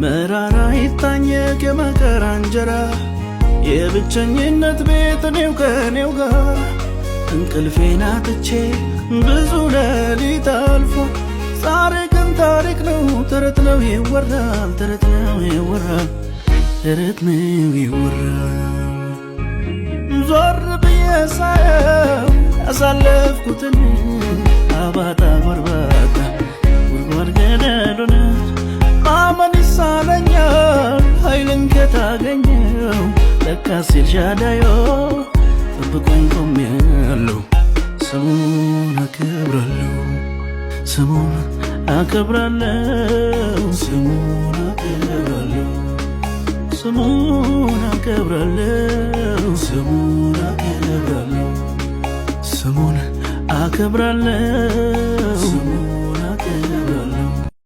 መራራ ይታኘክ የመከራ እንጀራ የብቸኝነት ቤት እኔው ከኔው ጋር እንቅልፌን አጥቼ ብዙ ሌሊት አልፏል። ዛሬ ግን ታሪክ ነው ተረት ነው ይወራል ተረት ነው ይወራል ተረት ነው ይወራል። ዞር ብዬ ሳየው ያሳለፍኩትን አባጣ ጎርባጣ ጉድጓድ ገደሉን ማመን ይሳነኛል ኃይልን ከታገኘው ለካስ ኤልሻዳዮ ጠብቆኝ ቆሜያለሁ። ስሙን አከብራለሁ ስሙን አከብራለሁ ስሙን አከብራለሁ ስሙን አከብራለሁ ስሙን አከብራለሁ ስሙን አከብራለሁ